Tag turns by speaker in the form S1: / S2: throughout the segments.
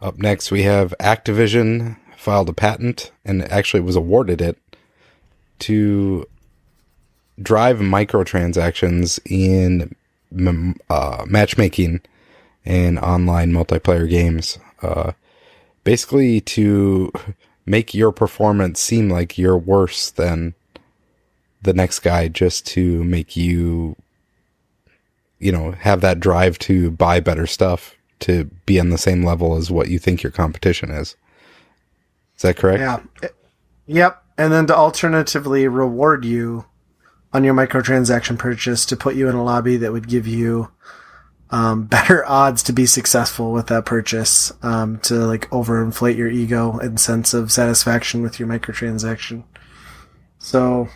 S1: Up next, we have Activision filed a patent and actually was awarded it to drive microtransactions in matchmaking and online multiplayer games. Basically to make your performance seem like you're worse than the next guy, just to make you, have that drive to buy better stuff, to be on the same level as what you think your competition is. Is that correct?
S2: Yeah. Yep. And then to alternatively reward you on your microtransaction purchase to put you in a lobby that would give you better odds to be successful with that purchase, to like overinflate your ego and sense of satisfaction with your microtransaction. So,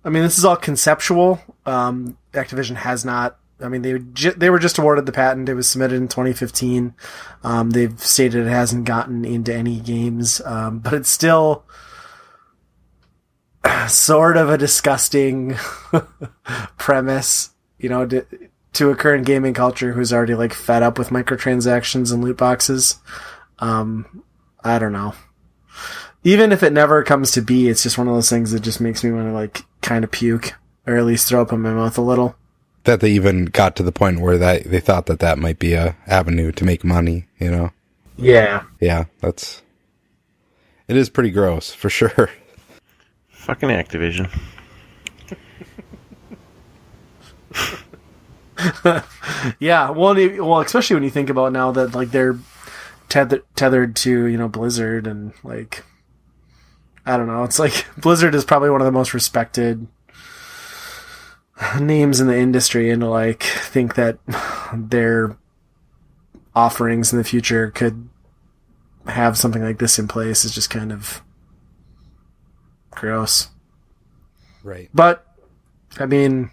S2: I mean, this is all conceptual. Activision has not. I mean, they were just awarded the patent. It was submitted in 2015. They've stated it hasn't gotten into any games, but it's still sort of a disgusting premise, to a current gaming culture who's already like fed up with microtransactions and loot boxes. I don't know. Even if it never comes to be, it's just one of those things that just makes me want to like kind of puke, or at least throw up in my mouth a little.
S1: That they even got to the point where they thought that might be a avenue to make money,
S2: Yeah.
S1: Yeah, it is pretty gross, for sure.
S3: Fucking Activision.
S2: Yeah, well, especially when you think about now that like they're tethered to Blizzard, and like I don't know, it's like Blizzard is probably one of the most respected names in the industry, and to like think that their offerings in the future could have something like this in place is just kind of gross.
S1: Right.
S2: But I mean,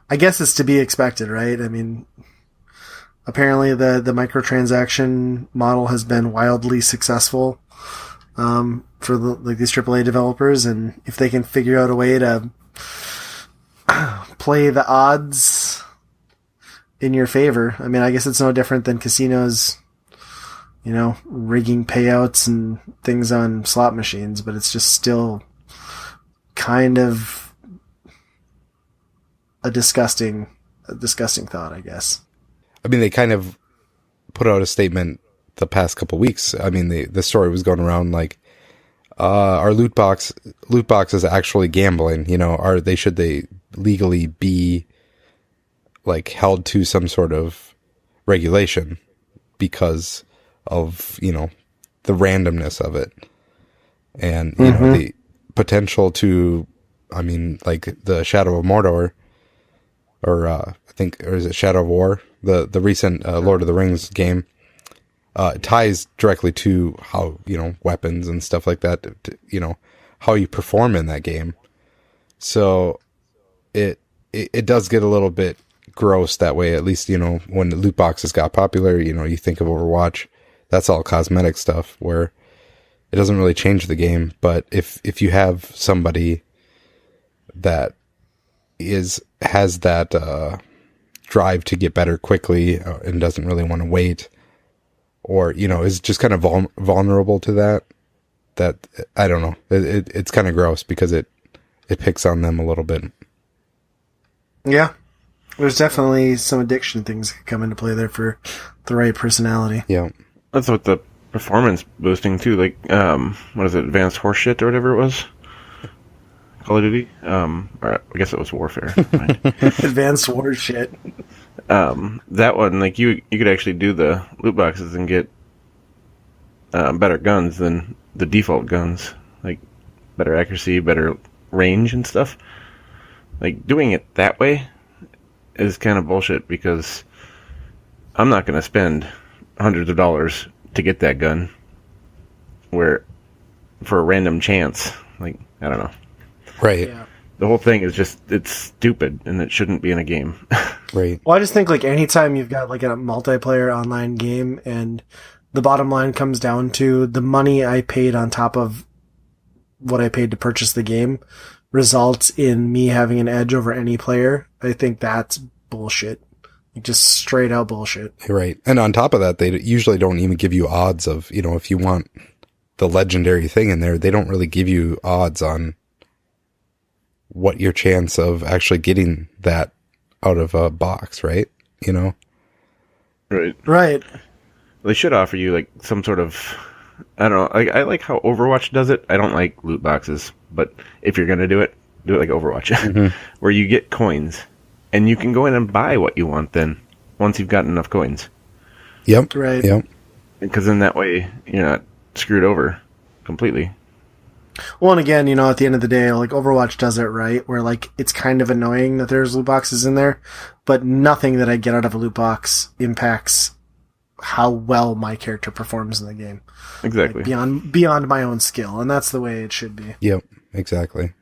S2: I guess it's to be expected, right? I mean, apparently the microtransaction model has been wildly successful for these AAA developers, and if they can figure out a way to play the odds in your favor, I mean, I guess it's no different than casinos, rigging payouts and things on slot machines, but it's just still kind of a disgusting thought, I guess.
S1: I mean, they kind of put out a statement the past couple weeks. I mean, the story was going around like, our loot box is actually gambling. Should they legally be like held to some sort of regulation because of the randomness of it, and the potential to, I mean, like the Shadow of Mordor, or is it Shadow of War, the recent Lord of the Rings game, ties directly to how weapons and stuff like that, how you perform in that game. So it does get a little bit gross that way. At least when the loot boxes got popular, you think of Overwatch, that's all cosmetic stuff where it doesn't really change the game. But if you have somebody that has that drive to get better quickly, and doesn't really want to wait, or is just kind of vulnerable to that I don't know, it's kind of gross because it picks on them a little bit.
S2: Yeah, there's definitely some addiction things that come into play there for the right personality.
S1: Yeah,
S3: that's what the performance boosting too, like what is it, Advanced Horseshit or whatever it was, Call of Duty, or I guess it was Warfare.
S2: Advanced Horseshit.
S3: That one, like you could actually do the loot boxes and get better guns than the default guns, like better accuracy, better range and stuff. Like doing it that way is kind of bullshit, because I'm not going to spend hundreds of dollars to get that gun where for a random chance. Like, I don't know.
S1: Right.
S2: Yeah.
S3: The whole thing is just, it's stupid, and it shouldn't be in a game.
S1: Right.
S2: Well, I just think like anytime you've got like a multiplayer online game, and the bottom line comes down to the money I paid on top of what I paid to purchase the game results in me having an edge over any player, I think that's bullshit. Just straight out bullshit.
S1: Right. And on top of that, they usually don't even give you odds of, if you want the legendary thing in there, they don't really give you odds on what your chance of actually getting that out of a box, right?
S3: Right.
S2: Right.
S3: They should offer you like some sort of, I don't know. I like how Overwatch does it. I don't like loot boxes, but if you're gonna do it like Overwatch, where you get coins and you can go in and buy what you want. Then once you've got enough coins,
S1: Yep.
S2: Right.
S1: Yep.
S3: because then that way you're not screwed over completely.
S2: Well, and again, at the end of the day, like Overwatch does it right, where like it's kind of annoying that there's loot boxes in there, but nothing that I get out of a loot box impacts how well my character performs in the game.
S3: Exactly.
S2: Like beyond my own skill, and that's the way it should be.
S1: Yep. Exactly.